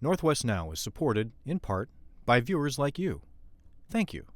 Northwest Now is supported, in part, by viewers like you. Thank you.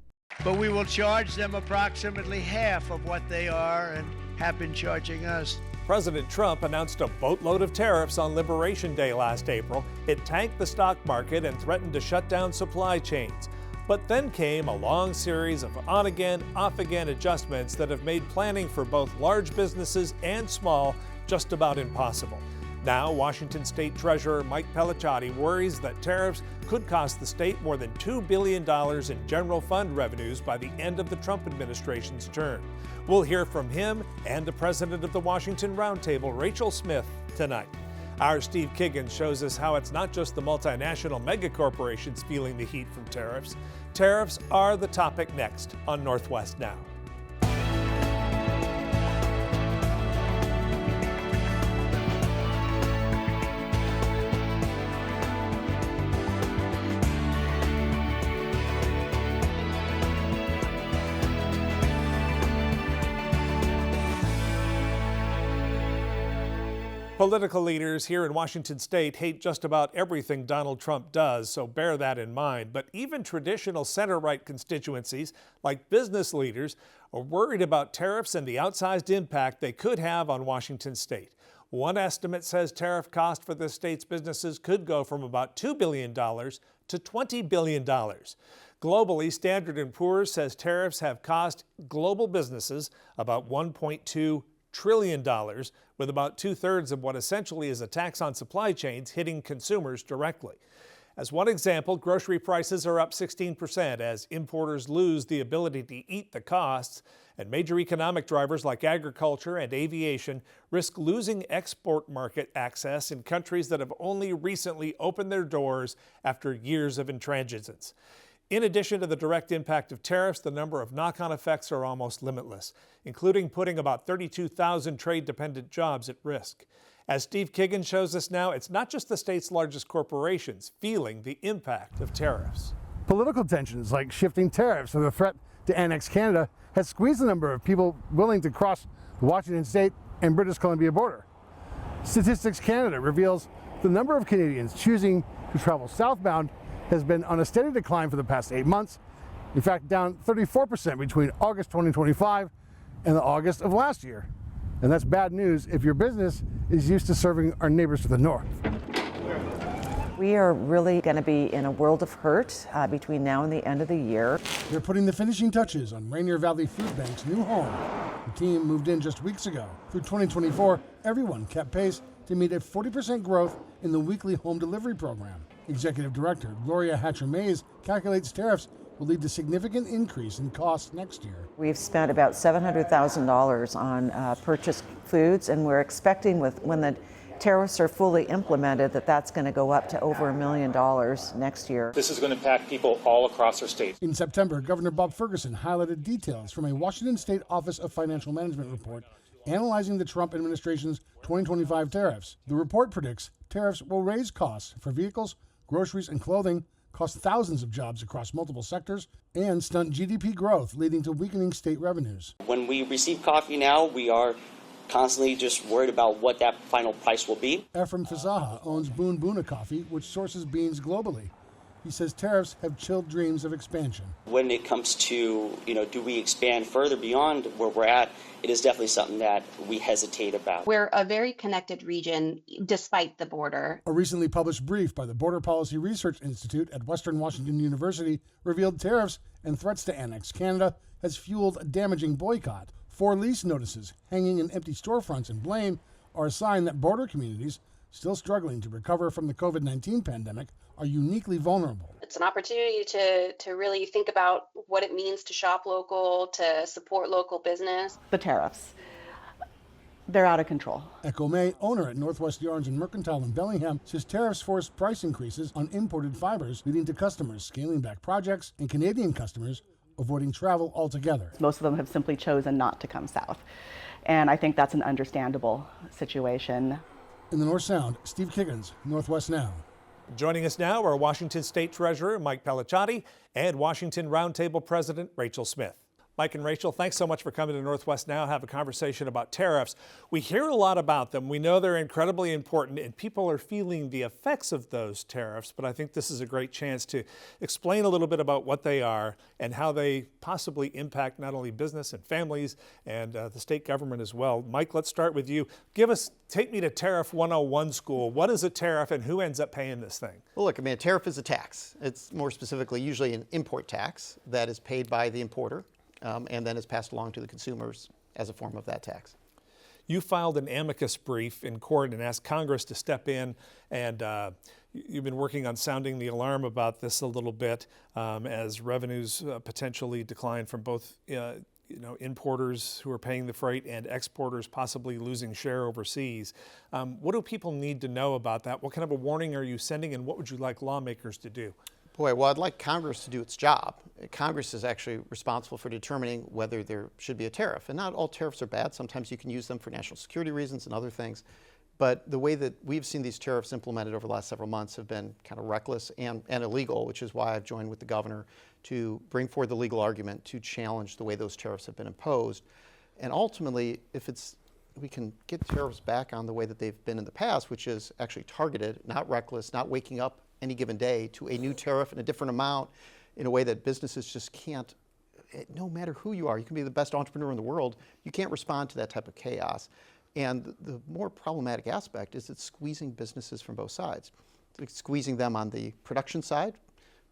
But we will charge them approximately half of what they are and have been charging us. President Trump announced a boatload of tariffs on Liberation Day last April. It tanked the stock market and threatened to shut down supply chains. But then came a long series of on-again, off-again adjustments that have made planning for both large businesses and small just about impossible. Now, Washington State Treasurer Mike Pelicciotti worries that tariffs could cost the state more than $2 billion in general fund revenues by the end of the Trump administration's term. We'll hear from him and the president of the Washington Roundtable, Rachel Smith, tonight. Our Steve Kiggins shows us how it's not just the multinational megacorporations feeling the heat from tariffs. Tariffs are the topic next on Northwest Now. Political leaders here in Washington state hate just about everything Donald Trump does, so bear that in mind. But even traditional center-right constituencies, like business leaders, are worried about tariffs and the outsized impact they could have on Washington state. One estimate says tariff cost for the state's businesses could go from about $2 billion to $20 billion. Globally, Standard & Poor's says tariffs have cost global businesses about $1.2 trillion, with about two-thirds of what essentially is a tax on supply chains hitting consumers directly. As one example, grocery prices are up 16% as importers lose the ability to eat the costs, and major economic drivers like agriculture and aviation risk losing export market access in countries that have only recently opened their doors after years of intransigence. In addition to the direct impact of tariffs, the number of knock-on effects are almost limitless, including putting about 32,000 trade-dependent jobs at risk. As Steve Kiggins shows us now, it's not just the state's largest corporations feeling the impact of tariffs. Political tensions like shifting tariffs or the threat to annex Canada has squeezed the number of people willing to cross the Washington State and British Columbia border. Statistics Canada reveals the number of Canadians choosing to travel southbound has been on a steady decline for the past 8 months. In fact, down 34% between August 2025 and the August of last year. And that's bad news if your business is used to serving our neighbors to the north. We are really going to be in a world of hurt between now and the end of the year. They're putting the finishing touches on Rainier Valley Food Bank's new home. The team moved in just weeks ago. Through 2024, everyone kept pace to meet a 40% growth in the weekly home delivery program. Executive Director Gloria Hatcher-Mays calculates tariffs will lead to significant increase in costs next year. We've spent about $700,000 on purchased foods, and we're expecting when the tariffs are fully implemented that's going to go up to over $1 million next year. This is going to impact people all across our state. In September, Governor Bob Ferguson highlighted details from a Washington State Office of Financial Management report analyzing the Trump administration's 2025 tariffs. The report predicts tariffs will raise costs for vehicles, groceries, and clothing, cost thousands of jobs across multiple sectors, and stunt GDP growth, leading to weakening state revenues. When we receive coffee now, we are constantly just worried about what that final price will be. Ephraim Fazaha owns Boon Boona Coffee, which sources beans globally. He says tariffs have chilled dreams of expansion. When it comes to, do we expand further beyond where we're at, it is definitely something that we hesitate about. We're a very connected region despite the border. A recently published brief by the Border Policy Research Institute at Western Washington University revealed tariffs and threats to annex Canada has fueled a damaging boycott. 4 lease notices hanging in empty storefronts in Blaine are a sign that border communities, still struggling to recover from the COVID-19 pandemic, are uniquely vulnerable. It's an opportunity to really think about what it means to shop local, to support local business. The tariffs, they're out of control. Echo May, owner at Northwest Yarns and Mercantile in Bellingham, says tariffs forced price increases on imported fibers, leading to customers scaling back projects and Canadian customers avoiding travel altogether. Most of them have simply chosen not to come south. And I think that's an understandable situation. In the North Sound, Steve Kiggins, Northwest Now. Joining us now are Washington State Treasurer Mike Pelicciotti and Washington Roundtable President Rachel Smith. Mike and Rachel, thanks so much for coming to Northwest Now, have a conversation about tariffs. We hear a lot about them. We know they're incredibly important, and people are feeling the effects of those tariffs, but I think this is a great chance to explain a little bit about what they are and how they possibly impact not only business and families and the state government as well. Mike, let's start with you. Take me to Tariff 101 school. What is a tariff and who ends up paying this thing? Well, look, I mean, a tariff is a tax. It's more specifically usually an import tax that is paid by the importer. And then is passed along to the consumers as a form of that tax. You filed an amicus brief in court and asked Congress to step in, and you've been working on sounding the alarm about this a little bit as revenues potentially decline from both importers who are paying the freight and exporters possibly losing share overseas. What do people need to know about that? What kind of a warning are you sending, and what would you like lawmakers to do? Boy, well, I'd like Congress to do its job. Congress is actually responsible for determining whether there should be a tariff. And not all tariffs are bad. Sometimes you can use them for national security reasons and other things. But the way that we've seen these tariffs implemented over the last several months have been kind of reckless and illegal, which is why I've joined with the governor to bring forward the legal argument to challenge the way those tariffs have been imposed. And ultimately, we can get tariffs back on the way that they've been in the past, which is actually targeted, not reckless, not waking up any given day to a new tariff and a different amount in a way that businesses just can't, no matter who you are, you can be the best entrepreneur in the world, you can't respond to that type of chaos. And the more problematic aspect is it's squeezing businesses from both sides. It's squeezing them on the production side,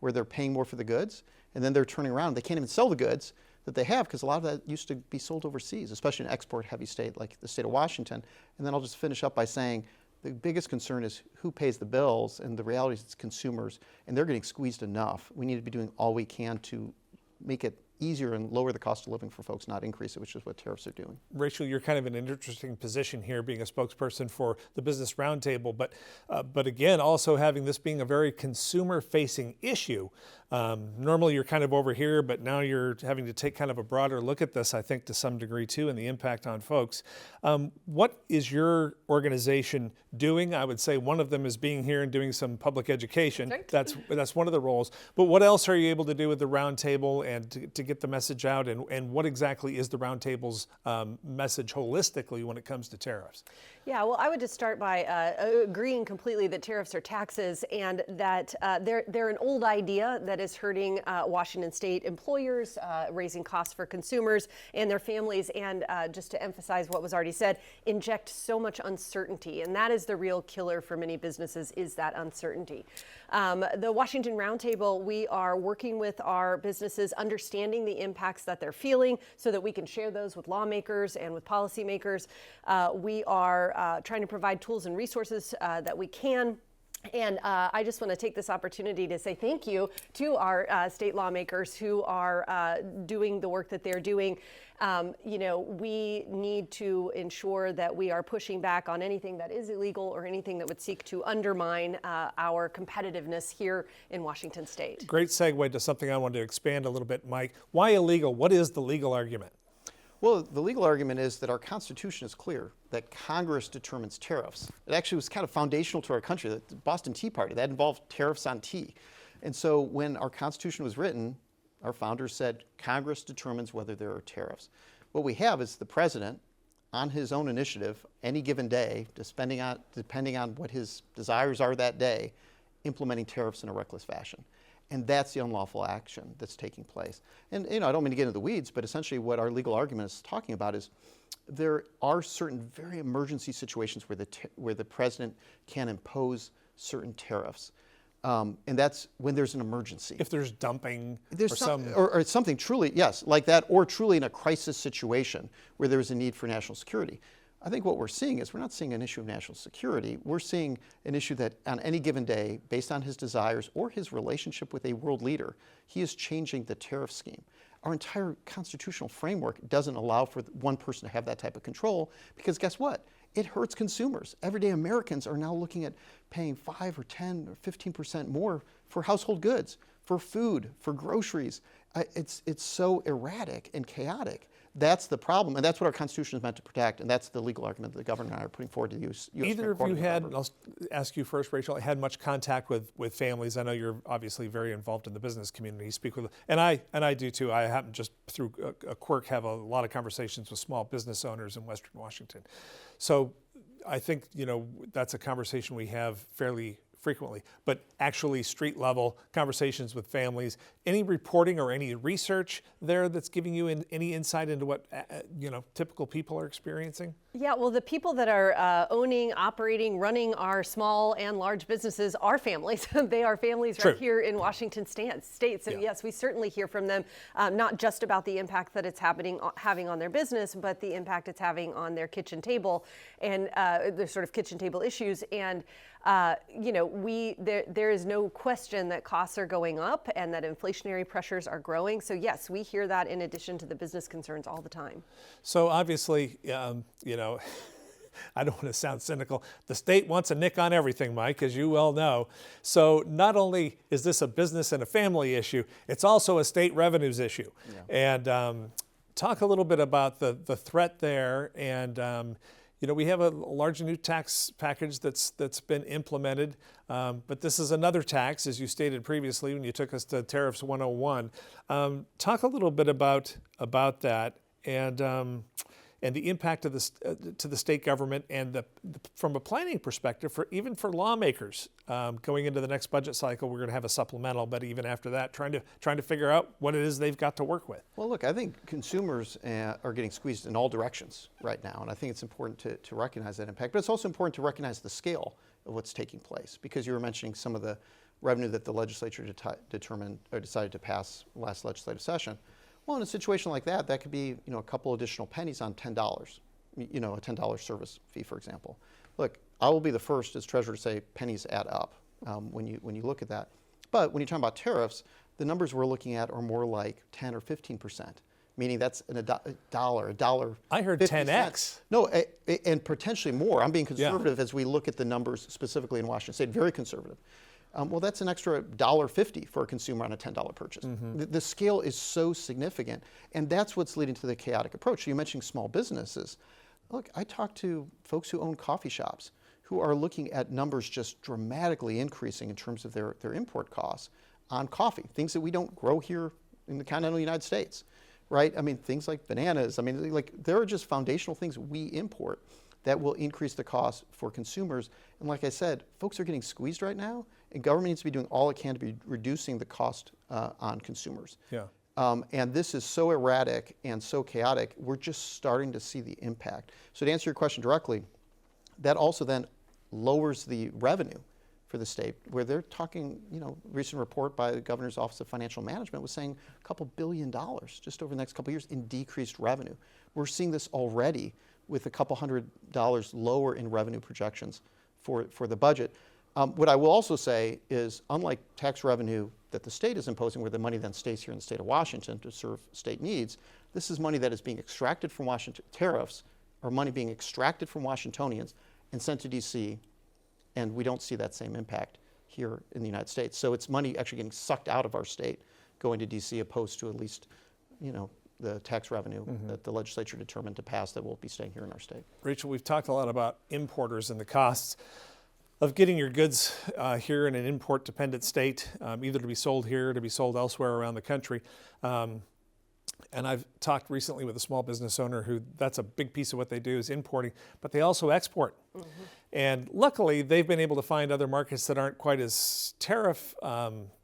where they're paying more for the goods, and then they're turning around, they can't even sell the goods that they have because a lot of that used to be sold overseas, especially in an export-heavy state like the state of Washington. And then I'll just finish up by saying, the biggest concern is who pays the bills, and the reality is it's consumers, and they're getting squeezed enough. We need to be doing all we can to make it easier and lower the cost of living for folks, not increase it, which is what tariffs are doing. Rachel, you're kind of in an interesting position here, being a spokesperson for the Business Roundtable, but again, also having this being a very consumer-facing issue. Normally you're kind of over here, but now you're having to take kind of a broader look at this, I think, to some degree too, and the impact on folks. What is your organization doing? I would say one of them is being here and doing some public education. Right. That's one of the roles. But what else are you able to do with the Roundtable and to get the message out? And what exactly is the Roundtable's message holistically when it comes to tariffs? Yeah, well, I would just start by agreeing completely that tariffs are taxes, and that they're an old idea that is hurting Washington state employers, raising costs for consumers and their families, and just to emphasize what was already said, inject so much uncertainty, and that is the real killer for many businesses, is that uncertainty. The Washington Roundtable, we are working with our businesses, understanding the impacts that they're feeling so that we can share those with lawmakers and with policymakers. We are trying to provide tools and resources that we can. And I just want to take this opportunity to say thank you to our state lawmakers who are doing the work that they're doing. We need to ensure that we are pushing back on anything that is illegal or anything that would seek to undermine our competitiveness here in Washington state. Great segue to something I wanted to expand a little bit, Mike. Why illegal? What is the legal argument? Well, the legal argument is that our Constitution is clear, that Congress determines tariffs. It actually was kind of foundational to our country. The Boston Tea Party, that involved tariffs on tea. And so when our Constitution was written, our founders said Congress determines whether there are tariffs. What we have is the president, on his own initiative, any given day, depending on what his desires are that day, implementing tariffs in a reckless fashion. And that's the unlawful action that's taking place. And I don't mean to get into the weeds, but essentially what our legal argument is talking about is there are certain very emergency situations where the president can impose certain tariffs. And that's when there's an emergency. If there's dumping or something truly, yes, like that, or truly in a crisis situation where there's a need for national security. I think what we're seeing is we're not seeing an issue of national security. We're seeing an issue that on any given day, based on his desires or his relationship with a world leader, he is changing the tariff scheme. Our entire constitutional framework doesn't allow for one person to have that type of control because guess what? It hurts consumers. Everyday Americans are now looking at paying 5 or 10 or 15% more for household goods, for food, for groceries. It's so erratic and chaotic That's the problem, and that's what our Constitution is meant to protect, and that's the legal argument that the governor and I are putting forward to the U.S. Either Supreme of Court you in had, November. I'll ask you first, Rachel, had much contact with families. I know you're obviously very involved in the business community. You speak with, and I do too. I happen just through a quirk have a lot of conversations with small business owners in Western Washington. So I think, that's a conversation we have fairly frequently, but actually street level conversations with families. Any reporting or any research there that's giving you any insight into what typical people are experiencing? Yeah, well, the people that are owning, operating, running our small and large businesses are families. They are families True. right here in Washington State. So yes, we certainly hear from them, not just about the impact that it's having on their business, but the impact it's having on their kitchen table and the sort of kitchen table issues. And there is no question that costs are going up and that inflationary pressures are growing. So yes, we hear that in addition to the business concerns all the time. So obviously, I don't want to sound cynical. The state wants a nick on everything, Mike, as you well know. So not only is this a business and a family issue, it's also a state revenues issue. Yeah. And talk a little bit about the threat there. And we have a large new tax package that's been implemented, but this is another tax, as you stated previously when you took us to Tariffs 101. Talk a little bit about that and the impact of this to the state government and from a planning perspective, even for lawmakers going into the next budget cycle. We're going to have a supplemental, but even after that, trying to figure out what it is they've got to work with. Well, look, I think consumers are getting squeezed in all directions right now, and I think it's important to recognize that impact. But it's also important to recognize the scale of what's taking place, because you were mentioning some of the revenue that the legislature decided to pass last legislative session. Well, in a situation like that, that could be a couple additional pennies on $10, a $10 service fee, for example. Look, I will be the first as treasurer to say pennies add up when you look at that. But when you're talking about tariffs, the numbers we're looking at are more like 10 or 15%, meaning that's a dollar. I heard 10x. No, and potentially more. I'm being conservative as we look at the numbers specifically in Washington State, very conservative. Well, that's an extra $1.50 for a consumer on a $10 purchase. Mm-hmm. The scale is so significant, and that's what's leading to the chaotic approach. So you mentioned small businesses. Look, I talked to folks who own coffee shops who are looking at numbers just dramatically increasing in terms of their import costs on coffee, things that we don't grow here in the continental United States, right? I mean, things like bananas. I mean, there are just foundational things we import that will increase the cost for consumers. And like I said, folks are getting squeezed right now, and government needs to be doing all it can to be reducing the cost on consumers. Yeah. And this is so erratic and so chaotic, we're just starting to see the impact. So to answer your question directly, that also then lowers the revenue for the state, where they're talking, recent report by the Governor's Office of Financial Management was saying a couple $2 billion just over the next couple of years in decreased revenue. We're seeing this already with a couple $100 lower in revenue projections for the budget. What I will also say is, unlike tax revenue that the state is imposing, where the money then stays here in the state of Washington to serve state needs, this is money that is being extracted from Washington. Tariffs are money being extracted from Washingtonians and sent to D.C., and we don't see that same impact here in the United States. So it's money actually getting sucked out of our state, going to D.C., opposed to at least, the tax revenue that the legislature determined to pass that will be staying here in our state. Rachel, we've talked a lot about importers and the costs of getting your goods here in an import-dependent state, either to be sold here or to be sold elsewhere around the country. And I've talked recently with a small business owner who that's a big piece of what they do is importing, but they also export. Mm-hmm. And luckily, they've been able to find other markets that aren't quite as tariff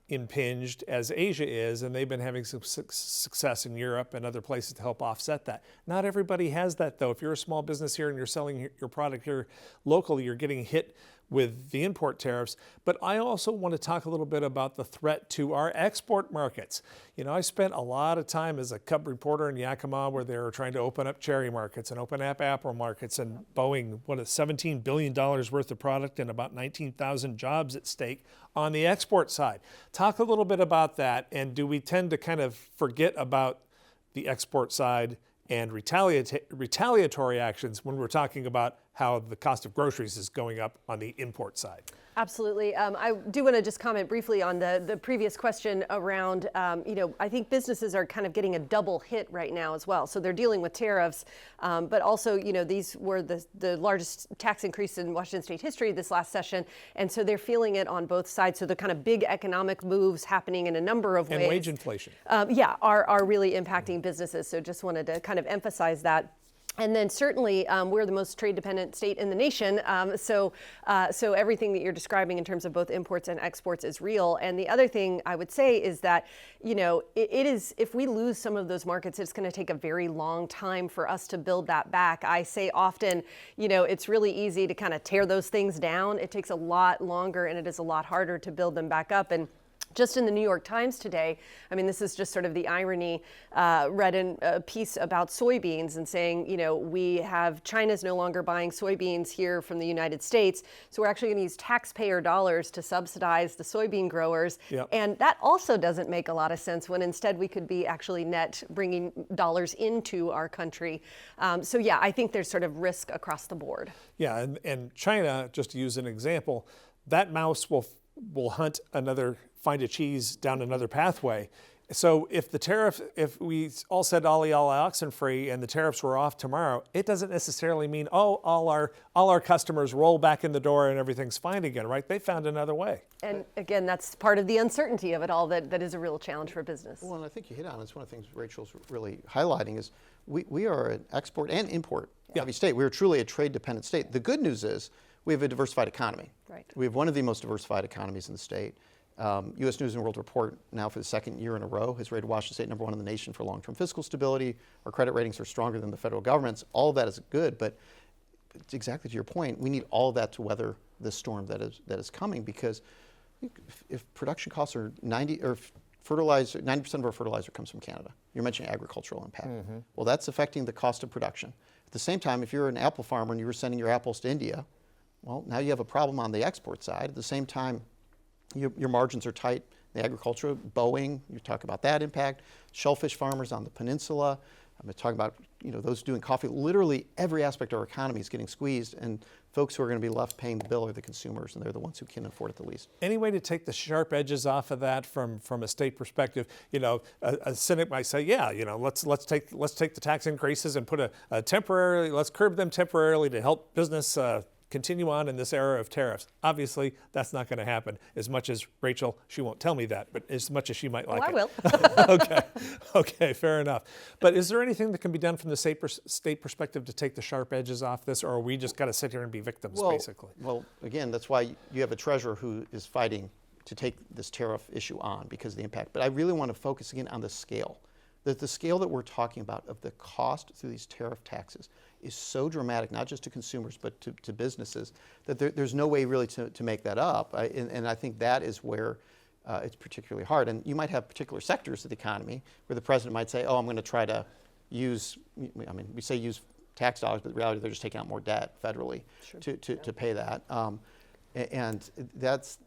impinged as Asia is, and they've been having some success in Europe and other places to help offset that. Not everybody has that, though. If you're a small business here and you're selling your product here locally, you're getting hit with the import tariffs. But I also want to talk a little bit about the threat to our export markets. I spent a lot of time as a cub reporter in Yakima where they were trying to open up cherry markets and open up apple markets, and Boeing, $17 billion worth of product and about 19,000 jobs at stake on the export side. Talk a little bit about that, and do we tend to kind of forget about the export side and retaliatory actions when we're talking about how the cost of groceries is going up on the import side. Absolutely. I do want to just comment briefly on the previous question around, I think businesses are kind of getting a double hit right now as well. So they're dealing with tariffs, but also, these were the largest tax increase in Washington state history this last session. And so they're feeling it on both sides. So the kind of big economic moves happening in a number of ways. And wage inflation. Are really impacting businesses. So just wanted to kind of emphasize that. And then certainly we're the most trade-dependent state in the nation, so everything that you're describing in terms of both imports and exports is real. And the other thing I would say is that, it is, if we lose some of those markets, it's going to take a very long time for us to build that back. I say often, it's really easy to kind of tear those things down. It takes a lot longer and it is a lot harder to build them back up. And just in the New York Times today, this is just sort of the irony, read in a piece about soybeans and saying, China's no longer buying soybeans here from the United States. So we're actually going to use taxpayer dollars to subsidize the soybean growers. Yep. And that also doesn't make a lot of sense when instead we could be actually net bringing dollars into our country. I think there's sort of risk across the board. Yeah, and China, just to use an example, that mouse will find a cheese down another pathway. So if we all said all oxen free and the tariffs were off tomorrow, it doesn't necessarily mean, all our customers roll back in the door and everything's fine again, right? They found another way. And again, that's part of the uncertainty of it all that is a real challenge for business. Well, and I think you hit on it. It's one of the things Rachel's really highlighting is we are an export and import heavy state. We are truly a trade-dependent state. The good news is we have a diversified economy. Right. We have one of the most diversified economies in the state. U.S. News & World Report now for the second year in a row has rated Washington State #1 in the nation for long-term fiscal stability. Our credit ratings are stronger than the federal government's. All of that is good, but it's exactly to your point, we need all of that to weather this storm that is coming, because if production costs are 90% of our fertilizer comes from Canada. You're mentioning agricultural impact. Mm-hmm. Well, that's affecting the cost of production. At the same time, if you're an apple farmer and you were sending your apples to India, well, now you have a problem on the export side. At the same time, your margins are tight. The agriculture, Boeing, you talk about that impact. Shellfish farmers on the peninsula. I'm talking about those doing coffee. Literally every aspect of our economy is getting squeezed, and folks who are going to be left paying the bill are the consumers, and they're the ones who can afford it the least. Any way to take the sharp edges off of that from a state perspective? A cynic might say, let's take the tax increases and put let's curb them temporarily to help business continue on in this era of tariffs. Obviously, that's not going to happen. As much as Rachel, she won't tell me that, but as much as she might like it. I will. Okay, fair enough. But is there anything that can be done from the state perspective to take the sharp edges off this, or are we just got to sit here and be victims, basically? Well, again, that's why you have a treasurer who is fighting to take this tariff issue on because of the impact. But I really want to focus again on the scale. The scale that we're talking about of the cost through these tariff taxes is so dramatic, not just to consumers, but to businesses, that there's no way really to make that up. And I think that is where it's particularly hard. And you might have particular sectors of the economy where the president might say, I'm going to try to use tax dollars, but in reality they're just taking out more debt federally to pay that. And that's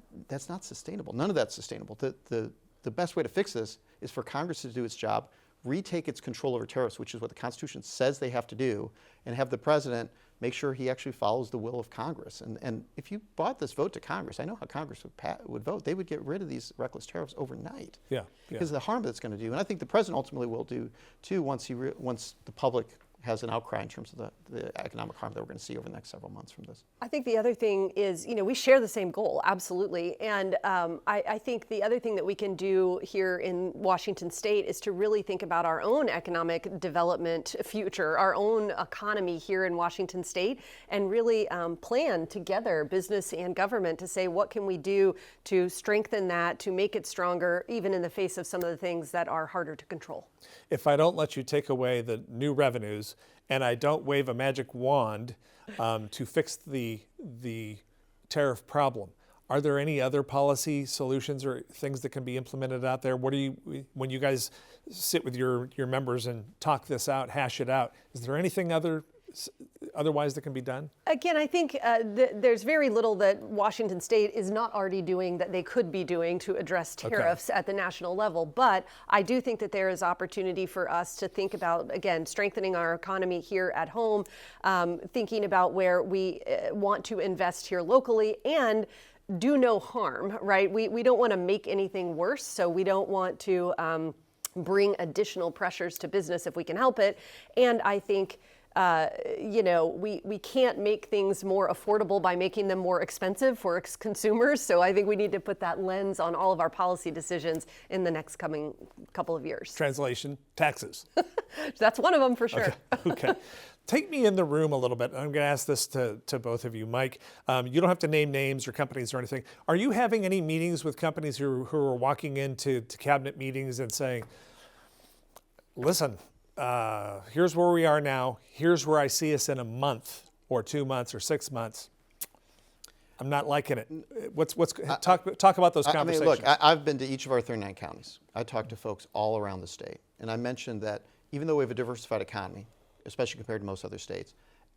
not sustainable. None of that's sustainable. The best way to fix this is for Congress to do its job, retake its control over tariffs, which is what the Constitution says they have to do, and have the president make sure he actually follows the will of Congress. And if you brought this vote to Congress, I know how Congress would vote. They would get rid of these reckless tariffs overnight. Yeah. Because of the harm that's going to do. And I think the president ultimately will do too once the public has an outcry in terms of the economic harm that we're going to see over the next several months from this. I think the other thing is, we share the same goal, absolutely. And I think the other thing that we can do here in Washington State is to really think about our own economic development future, our own economy here in Washington State, and really plan together, business and government, to say what can we do to strengthen that, to make it stronger, even in the face of some of the things that are harder to control. If I don't let you take away the new revenues and I don't wave a magic wand to fix the tariff problem, are there any other policy solutions or things that can be implemented out there? When you guys sit with your members and talk this out, hash it out, is there anything other otherwise that can be done? Again, I think there's very little that Washington State is not already doing that they could be doing to address tariffs at the national level. But I do think that there is opportunity for us to think about, again, strengthening our economy here at home, thinking about where we want to invest here locally and do no harm, right? We don't want to make anything worse, so we don't want to bring additional pressures to business if we can help it. And I think we can't make things more affordable by making them more expensive for consumers. So I think we need to put that lens on all of our policy decisions in the next coming couple of years. Translation, taxes. That's one of them for sure. Okay. Take me in the room a little bit. I'm going to ask this to both of you. Mike, you don't have to name names or companies or anything. Are you having any meetings with companies who are walking into cabinet meetings and saying, listen, here's where we are now. Here's where I see us in a month or 2 months or 6 months. I'm not liking it. Talk about those conversations. I mean, look, I've been to each of our 39 counties. I talked to folks all around the state. And I mentioned that even though we have a diversified economy, especially compared to most other states,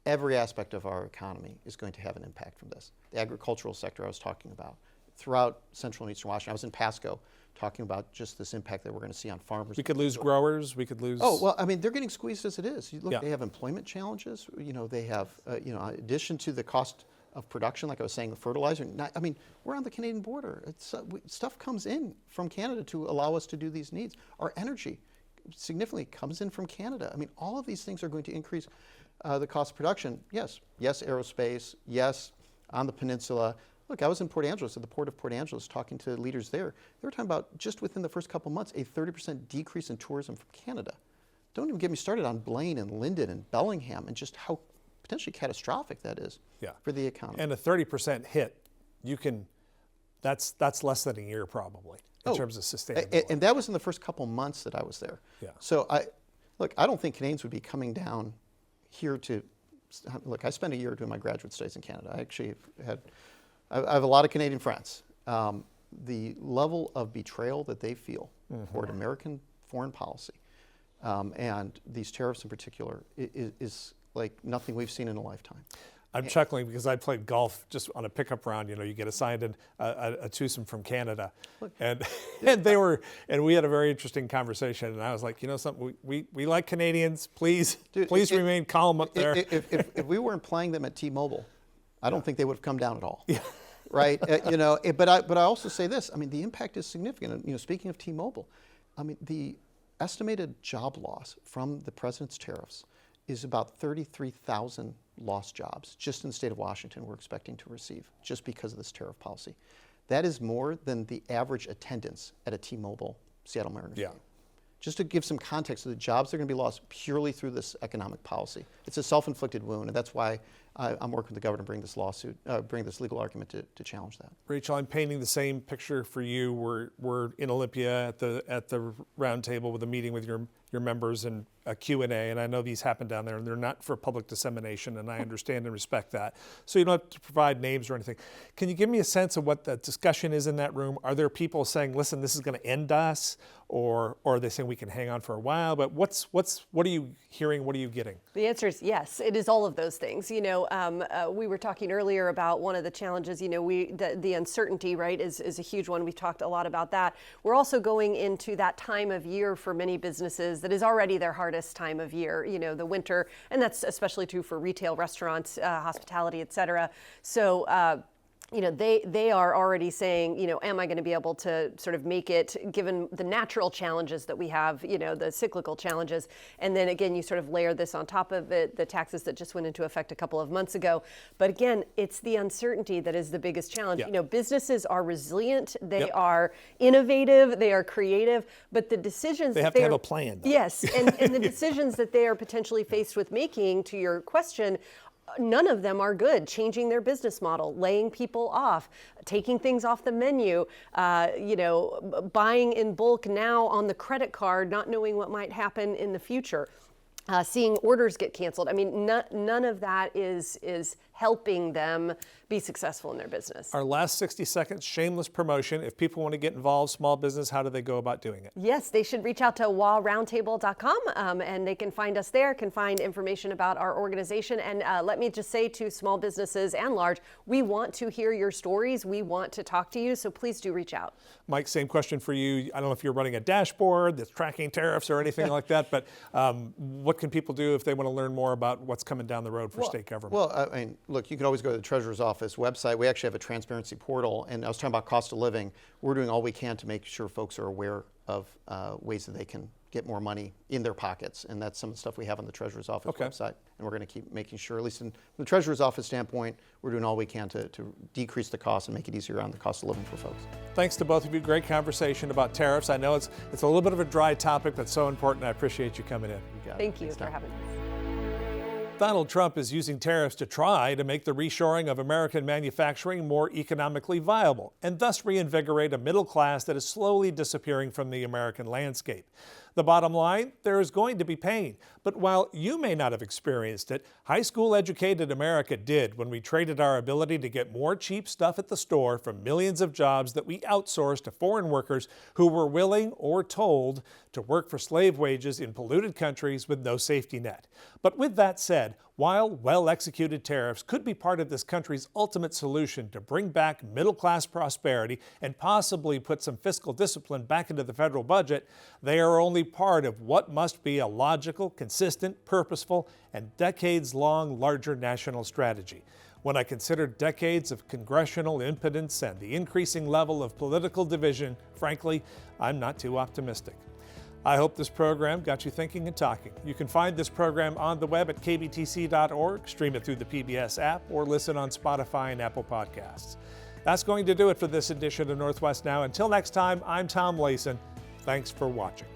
every aspect of our economy is going to have an impact from this. The agricultural sector I was talking about. Throughout central and eastern Washington, I was in Pasco talking about just this impact that we're going to see on farmers. We could lose growers, we could lose... Oh, well, I mean, they're getting squeezed as it is. Look, they have employment challenges. They have, in addition to the cost of production, like I was saying, the fertilizer. We're on the Canadian border. Stuff comes in from Canada to allow us to do these needs. Our energy significantly comes in from Canada. I mean, all of these things are going to increase the cost of production. Yes, aerospace. Yes, on the peninsula. Look, I was in Port Angeles, at the Port of Port Angeles, talking to leaders there. They were talking about, just within the first couple months, a 30% decrease in tourism from Canada. Don't even get me started on Blaine and Linden and Bellingham and just how potentially catastrophic that is for the economy. And a 30% hit, that's less than a year probably in terms of sustainability. And that was in the first couple months that I was there. Yeah. So I don't think Canadians would be coming down here to, look, I spent a year doing my graduate studies in Canada. I have a lot of Canadian friends. The level of betrayal that they feel toward American foreign policy and these tariffs in particular is like nothing we've seen in a lifetime. I'm chuckling because I played golf just on a pickup round. You get assigned a twosome from Canada, and we had a very interesting conversation. And I was like, something, we like Canadians. Please remain calm up there. If we weren't playing them at T-Mobile, I don't think they would have come down at all. Yeah. Right. But I also say this. I mean, the impact is significant. Speaking of T-Mobile, I mean, the estimated job loss from the president's tariffs is about 33,000 lost jobs just in the state of Washington we're expecting to receive just because of this tariff policy. That is more than the average attendance at a T-Mobile Seattle Mariners game. Just to give some context to the jobs that are going to be lost purely through this economic policy. It's a self-inflicted wound, and that's wwhy I'm working with the governor to bring this lawsuit, bring this legal argument to challenge that. Rachel, I'm painting the same picture for you. We're in Olympia at the round table with a meeting with your members and a Q&A, and I know these happen down there, and they're not for public dissemination, and I understand and respect that. So you don't have to provide names or anything. Can you give me a sense of what the discussion is in that room? Are there people saying, listen, this is going to end us, or are they saying we can hang on for a while? But what are you hearing? What are you getting? The answer is yes. It is all of those things. We were talking earlier about one of the challenges. The uncertainty, right, is a huge one. We've talked a lot about that. We're also going into that time of year for many businesses that is already their hardest time of year. The winter, and that's especially true for retail, restaurants, hospitality, et cetera. So. They are already saying, am I going to be able to sort of make it given the natural challenges that we have, the cyclical challenges. And then again, you sort of layer this on top of it, the taxes that just went into effect a couple of months ago. But again, it's the uncertainty that is the biggest challenge. Yeah. Businesses are resilient, they are innovative, they are creative, but the decisions they have to have a plan. Though. Yes, and the decisions that they are potentially faced with making, to your question, none of them are good. Changing their business model, laying people off, taking things off the menu, buying in bulk now on the credit card, not knowing what might happen in the future. seeing orders get canceled. I mean, none of that is helping them be successful in their business. Our last 60 seconds, shameless promotion. If people want to get involved, small business, how do they go about doing it? Yes, they should reach out to wallroundtable.com and they can find us there, can find information about our organization. And let me just say to small businesses and large, we want to hear your stories. We want to talk to you, so please do reach out. Mike, same question for you. I don't know if you're running a dashboard that's tracking tariffs or anything like that, but what can people do if they want to learn more about what's coming down the road for state government? Well, I mean, look, you can always go to the Treasurer's Office website. We actually have a transparency portal, and I was talking about cost of living. We're doing all we can to make sure folks are aware of ways that they can get more money in their pockets, and that's some of the stuff we have on the Treasurer's Office website. And we're going to keep making sure, at least from the Treasurer's Office standpoint, we're doing all we can to decrease the cost and make it easier on the cost of living for folks. Thanks to both of you. Great conversation about tariffs. I know it's a little bit of a dry topic, but so important. I appreciate you coming in. Thank you for having us. Donald Trump is using tariffs to try to make the reshoring of American manufacturing more economically viable and thus reinvigorate a middle class that is slowly disappearing from the American landscape. The bottom line, there is going to be pain. But while you may not have experienced it, high school educated America did when we traded our ability to get more cheap stuff at the store for millions of jobs that we outsourced to foreign workers who were willing or told to work for slave wages in polluted countries with no safety net. But with that said, while well-executed tariffs could be part of this country's ultimate solution to bring back middle-class prosperity and possibly put some fiscal discipline back into the federal budget, they are only part of what must be a logical, consistent, purposeful, and decades-long larger national strategy. When I consider decades of congressional impotence and the increasing level of political division, frankly, I'm not too optimistic. I hope this program got you thinking and talking. You can find this program on the web at kbtc.org, stream it through the PBS app, or listen on Spotify and Apple Podcasts. That's going to do it for this edition of Northwest Now. Until next time, I'm Tom Layson. Thanks for watching.